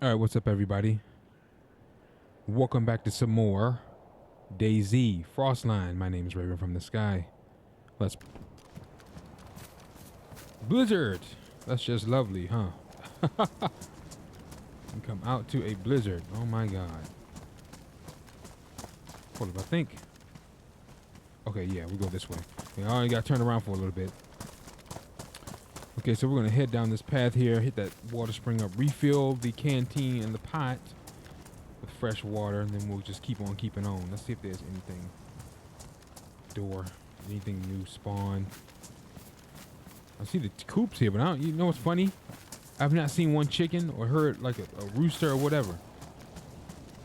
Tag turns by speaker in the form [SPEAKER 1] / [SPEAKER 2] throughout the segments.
[SPEAKER 1] All right, what's up, everybody? Welcome back to some more DayZ Frostline. My name is Raven from the Sky. Let's blizzard. That's just lovely, huh? And come out to a blizzard. Oh my god. Hold up, I think. Okay, yeah, we go this way. I already got turned around for a little bit. Okay, so we're gonna head down this path here, hit that water spring up, refill the canteen and the pot with fresh water, and then we'll just keep on keeping on. Let's see if there's anything. Door. Anything new spawn. I see the coops here, but I don't, you know what's funny? I've not seen one chicken or heard like a rooster or whatever.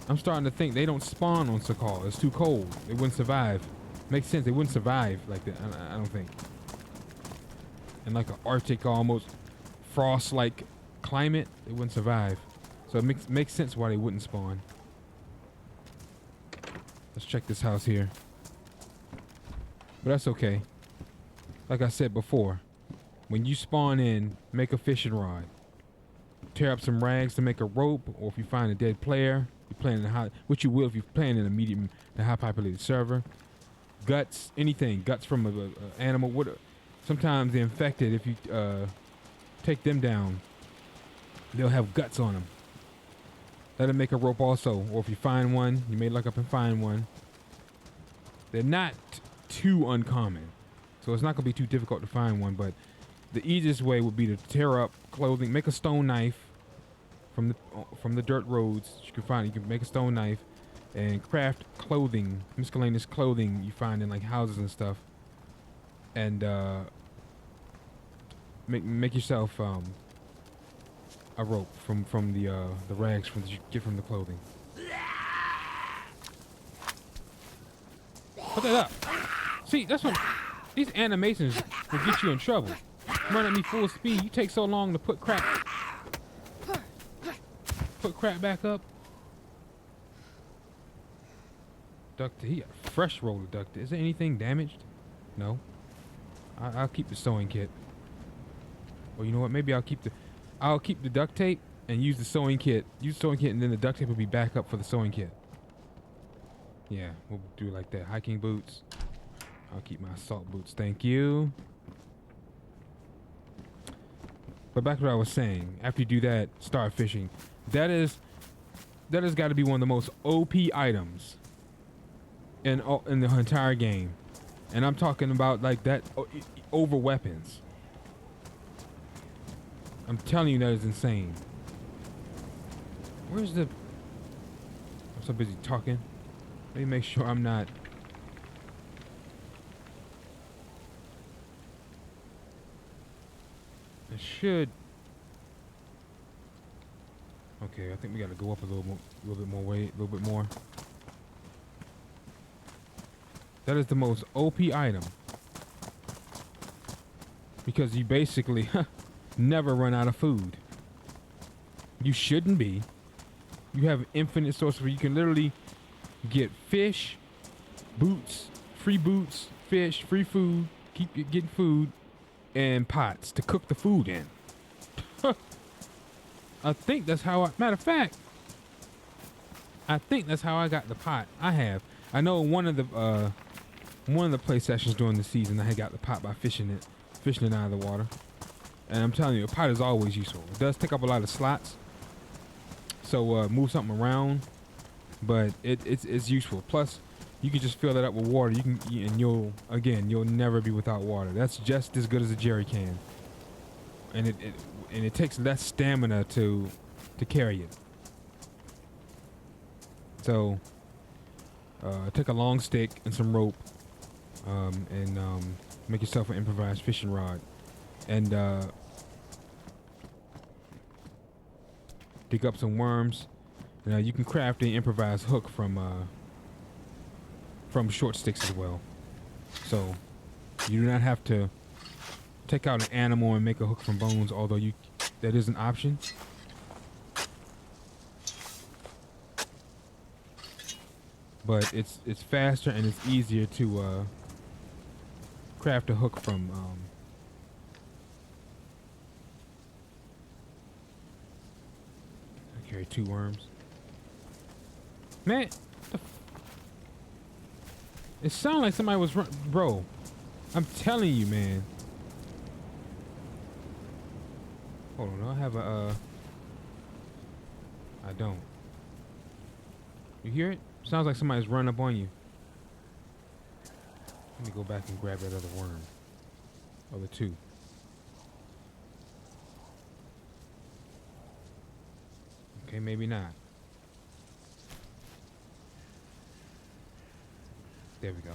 [SPEAKER 1] I'm starting to think they don't spawn on Sakal. It's too cold. They wouldn't survive. Makes sense. They wouldn't survive like that. I don't think. In like an Arctic, almost frost-like climate, they wouldn't survive. So it makes sense why they wouldn't spawn. Let's check this house here. But that's okay. Like I said before, when you spawn in, make a fishing rod. Tear up some rags to make a rope, or if you find a dead player, you're playing in a high, which you will if you're playing in a medium to high populated server. Guts, anything, guts from an animal. Sometimes they're infected. If you take them down, they'll have guts on them. That'll make a rope also. Or if you find one, you may look up and find one. They're not too uncommon, so it's not going to be too difficult to find one, but the easiest way would be to tear up clothing, make a stone knife from the dirt roads you can find. You can make a stone knife and craft clothing, miscellaneous clothing you find in like houses and stuff, and make yourself a rope from the rags that you get from the clothing. Put that up. See, that's what these animations will get you in trouble. Run at me full speed. You take so long to put crap back up. Duct tape. He got a fresh roll of duct tape. Is there anything damaged? No. I'll keep the sewing kit. Or you know what? Maybe I'll keep the duct tape and use the sewing kit. Use the sewing kit, and then the duct tape will be back up for the sewing kit. Yeah, we'll do it like that. Hiking boots. I'll keep my assault boots. Thank you. But back to what I was saying. After you do that, start fishing. That has got to be one of the most OP items in the entire game. And I'm talking about like that over weapons. I'm telling you, that is insane. Where's the... I'm so busy talking. Let me make sure I'm not... It should... Okay, I think we gotta go up a little bit more weight, a little bit more. That is the most OP item. Because you basically never run out of food. You shouldn't be. You have infinite sources where you can literally get fish, boots, fish, free food, keep getting food, and pots to cook the food in. I think that's how matter of fact, I think that's how I got the pot. I know one of the play sessions during the season I had got the pot by fishing it out of the water. And I'm telling you, a pot is always useful. It does take up a lot of slots, so move something around, but it's useful. Plus, you can just fill that up with water. You'll never be without water. That's just as good as a jerry can, and it takes less stamina to carry it. So, take a long stick and some rope, and make yourself an improvised fishing rod, and dig up some worms. Now you can craft an improvised hook from short sticks as well. So you do not have to take out an animal and make a hook from bones, although that is an option. But it's faster and it's easier to craft a hook from Carry 2 worms. Man, it sounded like somebody was bro. I'm telling you, man. Hold on, do I have a I don't. You hear it? Sounds like somebody's running up on you. Let me go back and grab that other worm. Other 2. Okay, maybe not. There we go.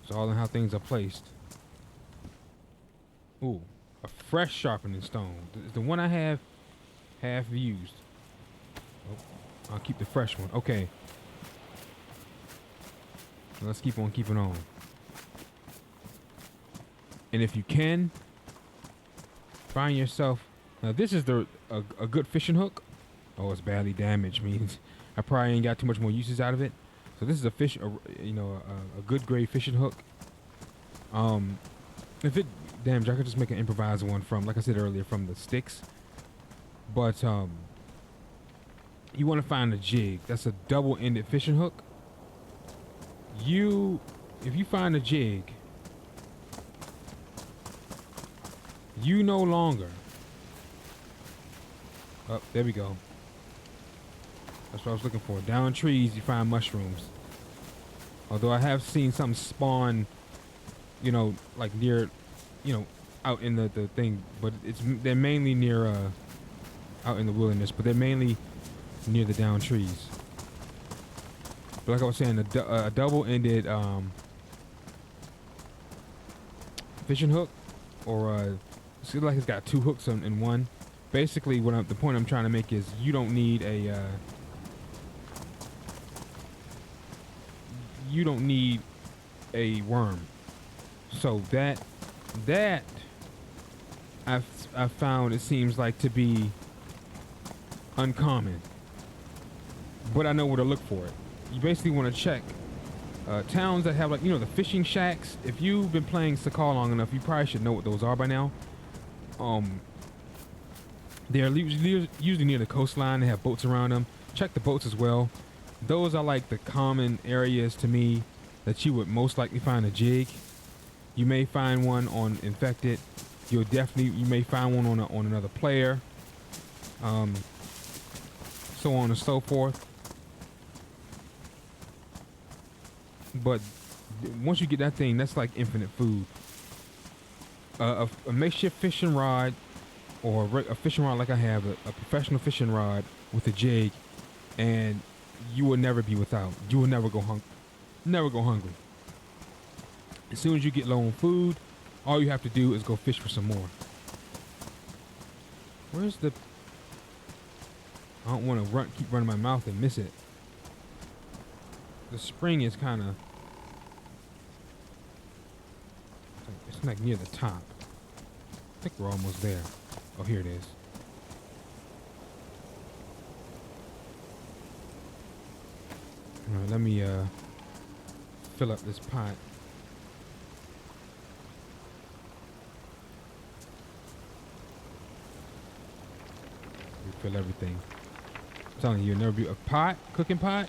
[SPEAKER 1] It's all in how things are placed. Ooh, a fresh sharpening stone. The one I have half used. Oh, I'll keep the fresh one. Okay. Let's keep on keeping on. And if you can, find yourself. Now this is a good fishing hook. Oh, it's badly damaged. Means I probably ain't got too much more uses out of it. So this is a good grade fishing hook. If it damaged, I could just make an improvised one from, like I said earlier, from the sticks. But you want to find a jig. That's a double-ended fishing hook. If you find a jig, you no longer. Oh, there we go. That's what I was looking for. Down trees, you find mushrooms. Although I have seen some spawn, like near, out in the thing. But they're mainly near, out in the wilderness. But they're mainly near the down trees. But like I was saying, a double-ended fishing hook, or it seems like it's got 2 hooks in one. Basically, the point I'm trying to make is you don't need a worm. So that I've found, it seems like, to be uncommon. But I know where to look for it. You basically want to check towns that have, like, the fishing shacks. If you've been playing Sakar long enough, you probably should know what those are by now. They're usually near the coastline. They have boats around them. Check the boats as well. Those are like the common areas to me that you would most likely find a jig. You may find one on infected. You may find one on another player. So on and so forth. But once you get that thing, that's like infinite food. A makeshift fishing rod, or a fishing rod like I have, a professional fishing rod with a jig, and you will never be without. You will never go hungry. As soon as you get low on food, all you have to do is go fish for some more. Where's the... I don't want to keep running my mouth and miss it. The spring is kind of... It's like near the top. I think we're almost there. Oh, here it is. All right, let me fill up this pot. Refill everything. I'm telling you, you'll never be a cooking pot.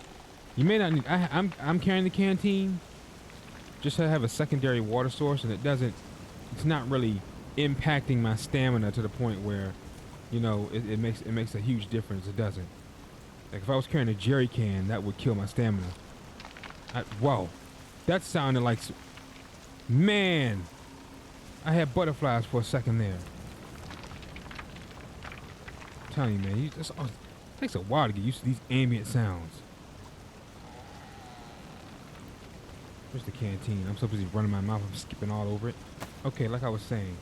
[SPEAKER 1] You may not need. I'm carrying the canteen just to have a secondary water source, and it's not really impacting my stamina to the point where, it makes a huge difference. It doesn't. Like if I was carrying a jerry can, that would kill my stamina. Whoa, that sounded like, man, I had butterflies for a second there. I'm telling you, man, it takes a while to get used to these ambient sounds. Where's the canteen? I'm so busy running my mouth, I'm skipping all over it. Okay, like I was saying,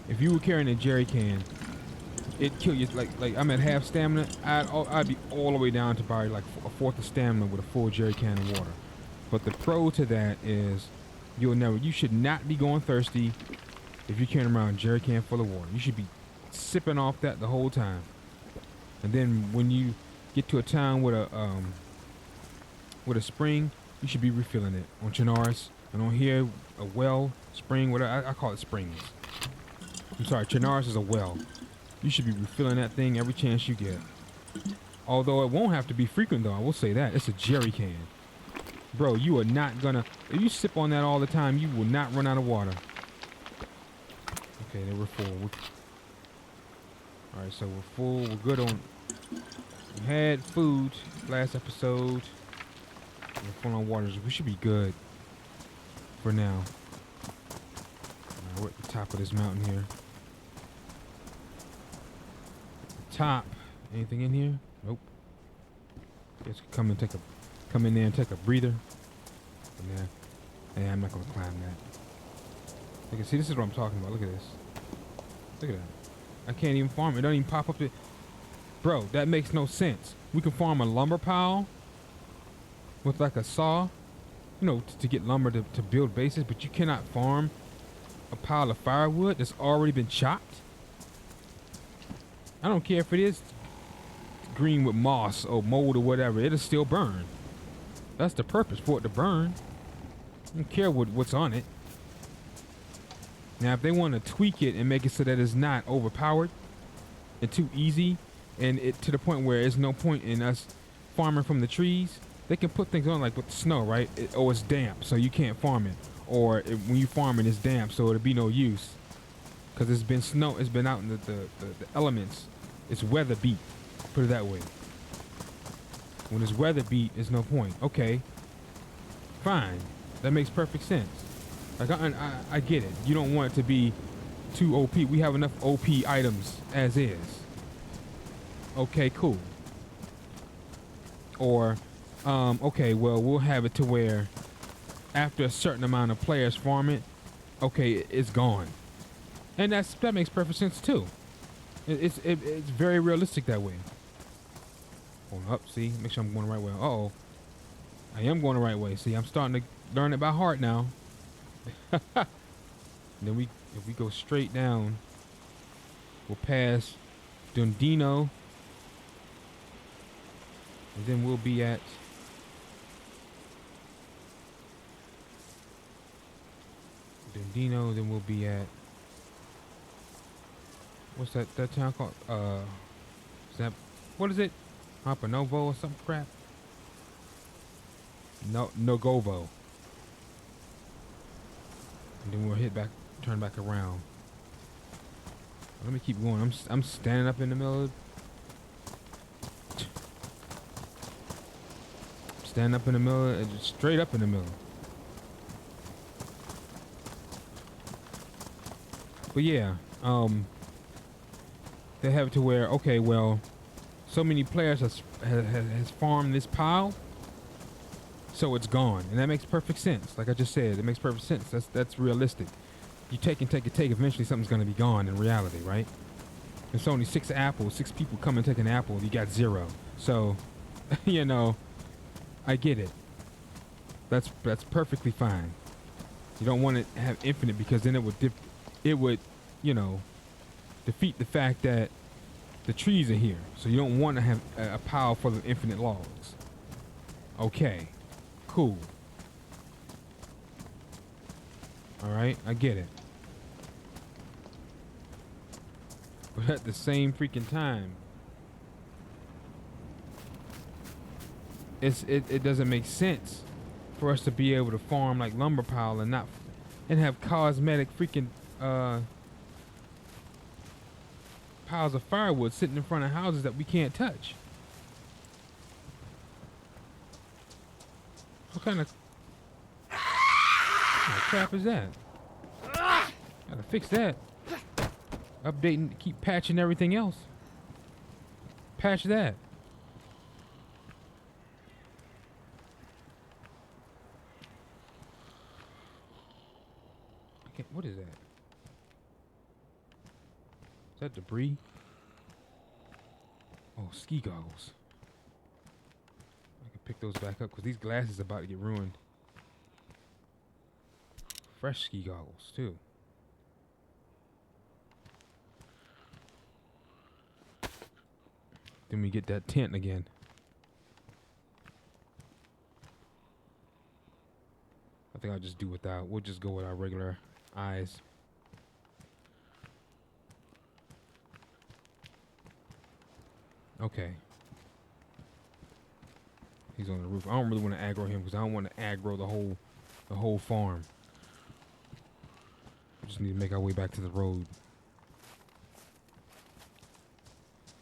[SPEAKER 1] if you were carrying a jerry can, it'd kill you. Like I'm at half stamina, I'd be all the way down to probably like a fourth of stamina with a full jerry can of water. But the pro to that is you should not be going thirsty if you're carrying around a jerry can full of water. You should be sipping off that the whole time. And then when you get to a town with a spring, you should be refilling it. On Chernarus and on here, a well, spring, whatever, I call it springs. I'm sorry, Chernarus is a well. You should be refilling that thing every chance you get. Although it won't have to be frequent, though. I will say that. It's a jerry can. Bro, you are not gonna... If you sip on that all the time, you will not run out of water. Okay, then we're full. Alright, so we're full. We're good on... We had food last episode. We're full on waters. We should be good for now. We're at the top of this mountain here. The top. Anything in here? Nope. Guess come in there and take a breather. Nah, I'm not gonna climb that. Look, see, this is what I'm talking about. Look at this. Look at that. I can't even farm it. It don't even pop up there. Bro, that makes no sense. We can farm a lumber pile with like a saw, you know, to get lumber to build bases, but you cannot farm a pile of firewood that's already been chopped. I don't care if it is green with moss or mold or whatever, it'll still burn. That's the purpose, for it to burn. I don't care what's on it. Now, if they want to tweak it and make it so that it's not overpowered and too easy, and it to the point where there's no point in us farming from the trees, they can put things on like with the snow, right? Or it's damp, so you can't farm it. Or when you farm it, it's damp, so it'll be no use. Because it's been snow, it's been out in the elements. It's weather beat, put it that way. When it's weather beat, there's no point. Okay, fine. That makes perfect sense. Like, I get it. You don't want it to be too OP. We have enough OP items as is. Okay, cool. Or, okay, well, we'll have it to where after a certain amount of players farm it, okay, it's gone. And that makes perfect sense too. It's very realistic that way. Hold up, see, make sure I'm going the right way. Uh-oh. I am going the right way. See, I'm starting to learn it by heart now. Then if we go straight down, we'll pass Dundino. And then we'll be at Dundino, then we'll be at, what's that town called? What is it? Hampanovo or some crap? No, Nogovo. And then we'll turn back around. Let me keep going. I'm standing up in the middle. Stand up in the middle, straight up in the middle. But yeah, they have it to where, okay, well, so many players has farmed this pile, so it's gone, and that makes perfect sense. Like I just said, it makes perfect sense. That's realistic. You take, eventually something's gonna be gone in reality, right? It's only 6 apples, 6 people come and take an apple, you got 0. So, you know, I get it. That's perfectly fine. You don't want to have infinite, because then it would, you know, defeat the fact that the trees are here. So you don't want to have a pile full of infinite logs. Okay, cool. All right, I get it. But at the same freaking time, it doesn't make sense for us to be able to farm like lumber pile and have cosmetic freaking piles of firewood sitting in front of houses that we can't touch. What kind of crap is that? Gotta fix that. Updating, keep patching everything else. Patch that. Okay, what is that? Is that debris? Oh, ski goggles. I can pick those back up because these glasses are about to get ruined. Fresh ski goggles, too. Then we get that tent again. I think I'll just do without. We'll just go with our regular eyes. Okay. He's on the roof. I don't really want to aggro him because I don't want to aggro the whole farm. We just need to make our way back to the road.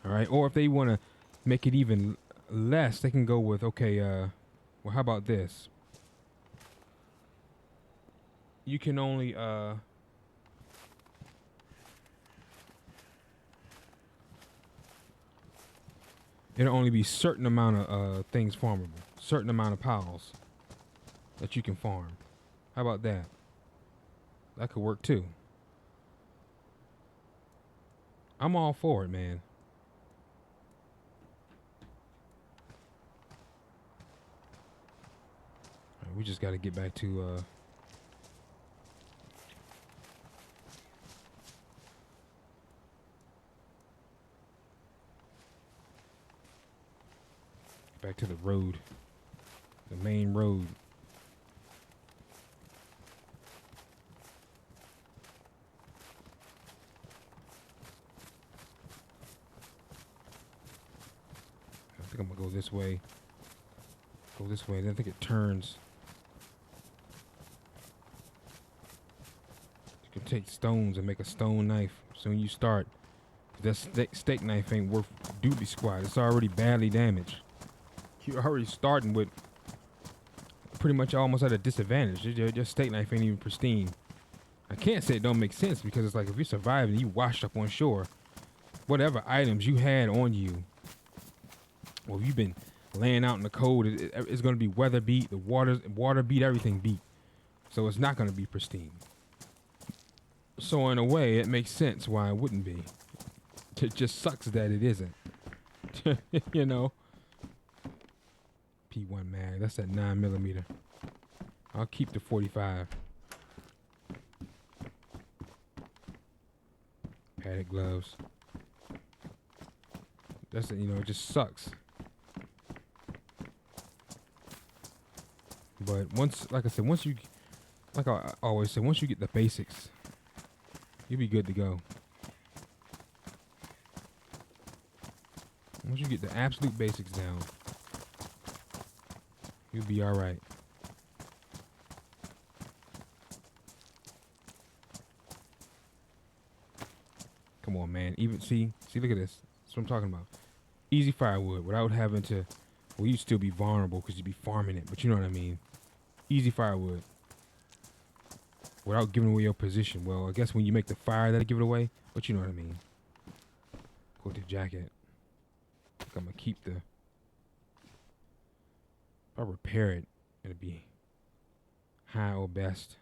[SPEAKER 1] All right. Or if they want to make it even less, they can go with, okay, well, how about this? You can only, it'll only be certain amount of things farmable, certain amount of piles that you can farm. How about that? That could work too. I'm all for it, man. All right, we just got to get back to back to the road, the main road. I think I'm gonna go this way. Go this way. Then I think it turns. You can take stones and make a stone knife. So when you start, that steak knife ain't worth doobie squat. It's already badly damaged. You're already starting with pretty much almost at a disadvantage. Your steak knife ain't even pristine. I can't say it don't make sense because it's like if you're surviving, you washed up on shore, whatever items you had on you, well, you've been laying out in the cold, it's going to be weather beat, the water beat, everything beat. So it's not going to be pristine. So in a way, it makes sense why it wouldn't be. It just sucks that it isn't. You know? P1 mag, that's that 9mm. I'll keep the 45. Padded gloves. That's it, you know, it just sucks. But once, like I said, once you, like I always say, once you get the basics, you'll be good to go. Once you get the absolute basics down, you'll be all right. Come on, man. Even see, look at this. That's what I'm talking about. Easy firewood without having to. Well, you'd still be vulnerable because you'd be farming it, but you know what I mean. Easy firewood without giving away your position. Well, I guess when you make the fire, that'll give it away, but you know what I mean. Quilted jacket. I think I'm gonna keep the. If I repair it, it'll be high or best.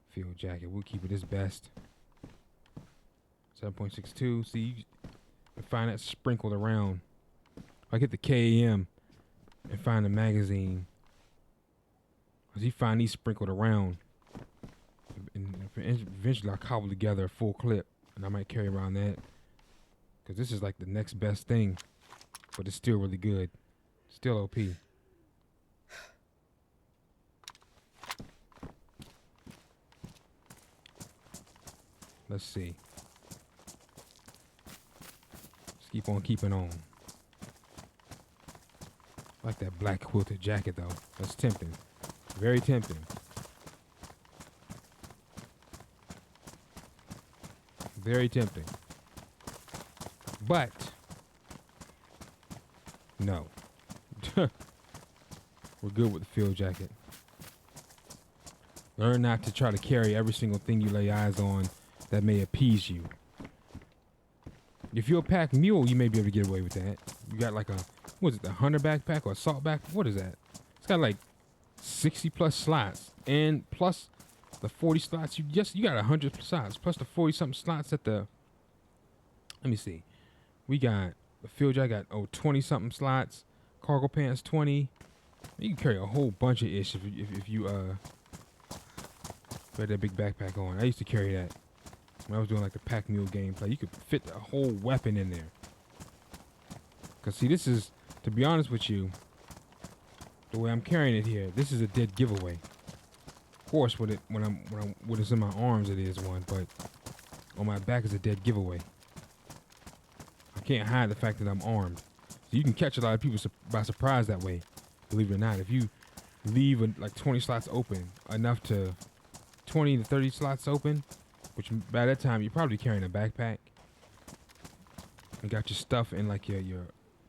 [SPEAKER 1] Field jacket. We'll keep it as best. 7.62. See, you can find that sprinkled around. If I get the KAM and find the magazine, as you find these sprinkled around, and eventually I'll cobble together a full clip, and I might carry around that, because this is like the next best thing, but it's still really good. Still OP. Let's see. Let's keep on keeping on. I like that black quilted jacket though. That's tempting. Very tempting. Very tempting. But no. We're good with the field jacket. Learn not to try to carry every single thing you lay eyes on that may appease you. If you're a pack mule, you may be able to get away with that. You got like a, what is it, the hunter backpack or assault backpack? What is that? It's got like 60 plus slots, and plus the 40 slots. You got 100 slots plus the 40 something slots at the. Let me see. We got the field jacket. Got 20 something slots. Cargo pants 20. You can carry a whole bunch of ish if you had that big backpack on. I used to carry that when I was doing like the pack mule gameplay. You could fit a whole weapon in there. Cause see, this is, to be honest with you, the way I'm carrying it here, this is a dead giveaway. Of course, when it's in my arms, it is one, but on my back is a dead giveaway. Can't hide the fact that I'm armed. So you can catch a lot of people by surprise that way. Believe it or not, if you leave like 20 slots open, enough to 20 to 30 slots open, which by that time you're probably carrying a backpack and got your stuff in like the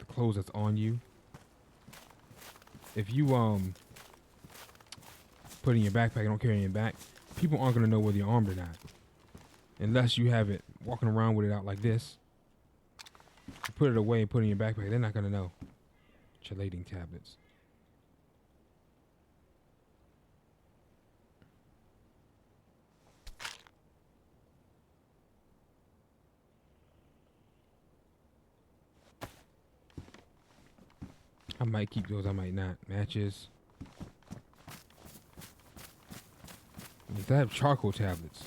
[SPEAKER 1] clothes that's on you. If you put in your backpack and don't carry it in your back, people aren't gonna know whether you're armed or not, unless you have it walking around with it out like this. You put it away and put it in your backpack, they're not gonna know. Chelating tablets. I might keep those, I might not. Matches. If I have charcoal tablets,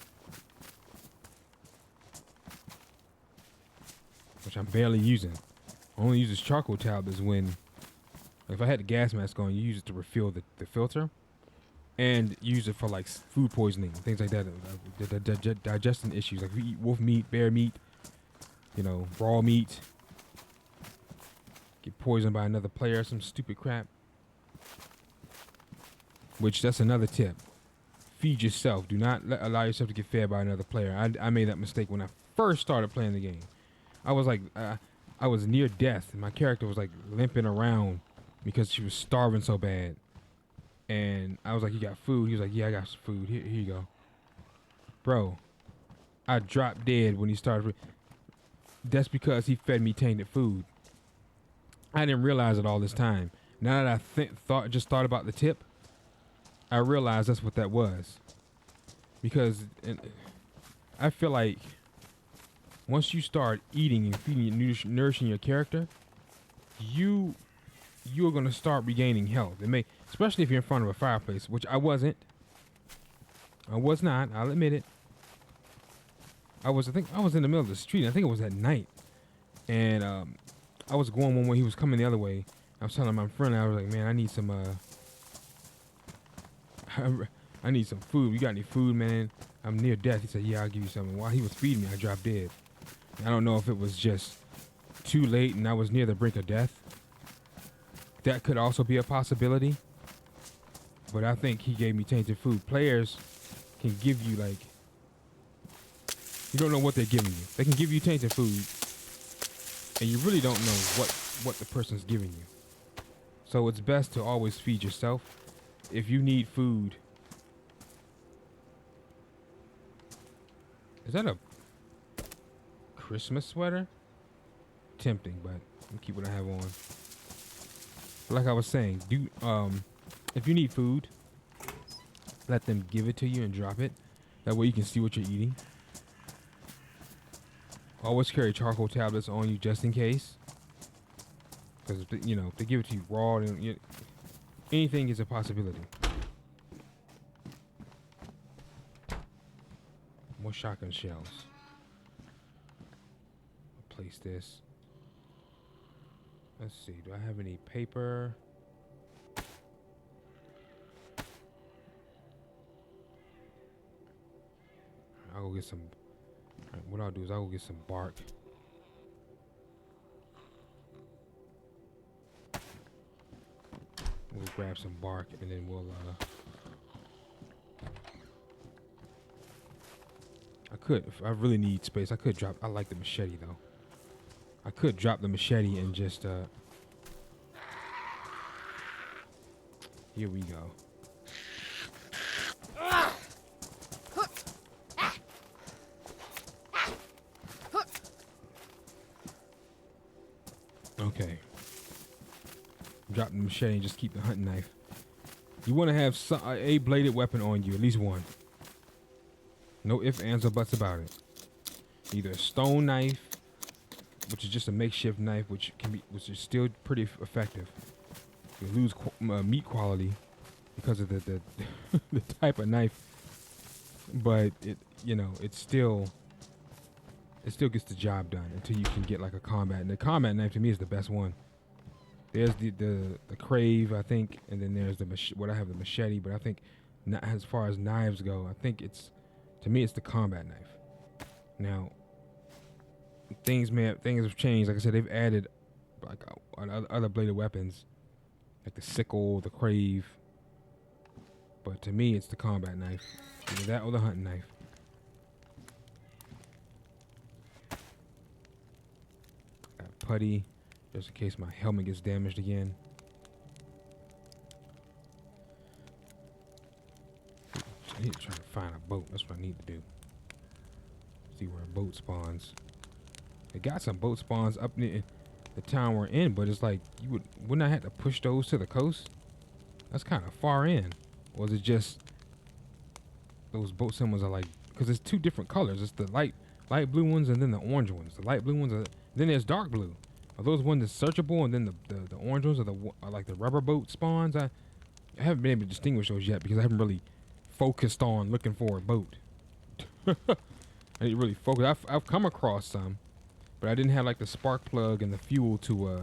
[SPEAKER 1] which I'm barely using. I only use this charcoal tablets when, if I had the gas mask on, you use it to refill the filter, and use it for like food poisoning, things like that, the digestion issues, like if you eat wolf meat, bear meat, you know, raw meat, get poisoned by another player, some stupid crap. Which, that's another tip. Feed yourself. Do not allow yourself to get fed by another player. I made that mistake when I first started playing the game. I was like, I was near death, and my character was like limping around because she was starving so bad. And I was like, "You got food?" He was like, "Yeah, I got some food. Here you go." Bro, I dropped dead when he started. That's because he fed me tainted food. I didn't realize it all this time. Now that I just thought about the tip, I realized that's what that was. Because I feel like once you start eating and feeding and nourishing your character, you're gonna start regaining health. Especially if you're in front of a fireplace, which I wasn't. I was not. I'll admit it. I think I was in the middle of the street. I think it was at night, and I was going one way. He was coming the other way. I was telling my friend, I was like, "Man, I need some. I need some food. You got any food, man? I'm near death." He said, "Yeah, I'll give you something." While he was feeding me, I dropped dead. I don't know if it was just too late and I was near the brink of death. That could also be a possibility. But I think he gave me tainted food. Players can give you, like, you don't know what they're giving you. They can give you tainted food, and you really don't know what the person's giving you. So it's best to always feed yourself. If you need food. Is that a Christmas sweater? Tempting, but I'll keep what I have on. But like I was saying, if you need food, let them give it to you and drop it. That way you can see what you're eating. Always carry charcoal tablets on you just in case. Because, you know, if they give it to you raw, then anything is a possibility. More shotgun shells. I'll place this. Let's see. Do I have any paper? I'll go get some. Right, what I'll do is I'll go get some bark. We'll grab some bark and then we'll. I could, if I really need space, I could drop. I like the machete though. I could drop the machete and just. Here we go. Okay. Drop the machete and just keep the hunting knife. You want to have a bladed weapon on you, at least one. No ifs, ands, or buts about it. Either a stone knife, which is just a makeshift knife, which is still pretty effective. You lose meat quality because of the the type of knife, but it still gets the job done until you can get like a combat. And the combat knife to me is the best one. There's the crave, I think, and then there's I have the machete. But I think as far as knives go, I think to me it's the combat knife. Now, things have changed. Like I said, they've added like other bladed weapons, like the sickle, the crave. But to me, it's the combat knife, either that or the hunting knife. Got putty, just in case my helmet gets damaged again. I need to try to find a boat. That's what I need to do. See where a boat spawns. They got some boat spawns up near the town we're in, but it's like wouldn't I have to push those to the coast? That's kind of far in. Or is it just those boat symbols are like, because it's two different colors. It's the light blue ones and then the orange ones. The light blue ones are, then there's dark blue. Are those ones that's searchable, and then the orange ones are like the rubber boat spawns? I haven't been able to distinguish those yet because I haven't really focused on looking for a boat. I didn't really focus. I've come across some, but I didn't have like the spark plug and the fuel to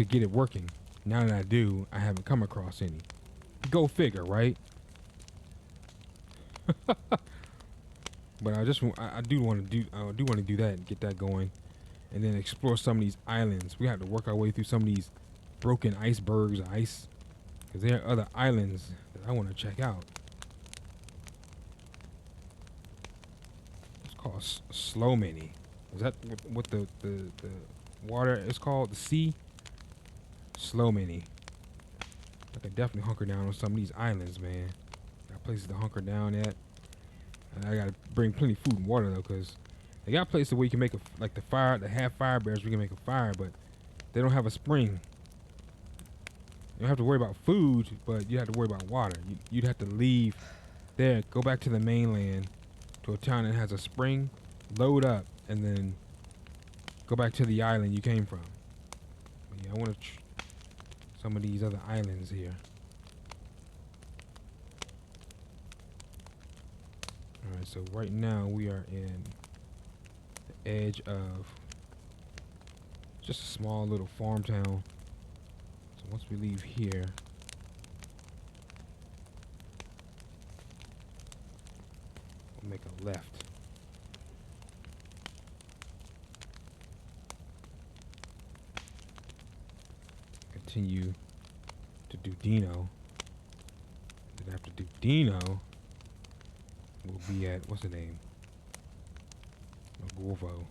[SPEAKER 1] get it working. Now that I do, I haven't come across any. Go figure, right? But I do want to do that and get that going, and then explore some of these islands. We have to work our way through some of these broken icebergs, ice, because there are other islands that I want to check out. It's called Slow Mini. Is that what the water is called? The sea? Slow Mini. I could definitely hunker down on some of these islands, man. Got places to hunker down at. And I gotta bring plenty of food and water though, cause they got places where you can make the half fire bears. We can make a fire, but they don't have a spring. You don't have to worry about food, but you have to worry about water. You'd have to leave there, go back to the mainland, to a town that has a spring, load up, and then go back to the island you came from. But yeah, I want to some of these other islands here. Alright, so right now we are in the edge of just a small little farm town. So once we leave here, we'll make a left. Continue to do Dino. Then after do Dino, we'll be at, what's the name? Magorvo.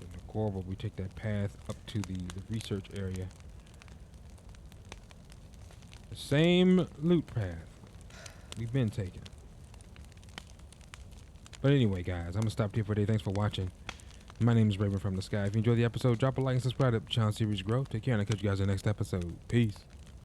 [SPEAKER 1] In Magorvo, we take that path up to the research area. The same loot path we've been taking. But anyway, guys, I'm gonna stop here for today. Thanks for watching. My name is Raven from the Sky. If you enjoyed the episode, drop a like and subscribe to the channel series grow. Take care, and I'll catch you guys in the next episode. Peace.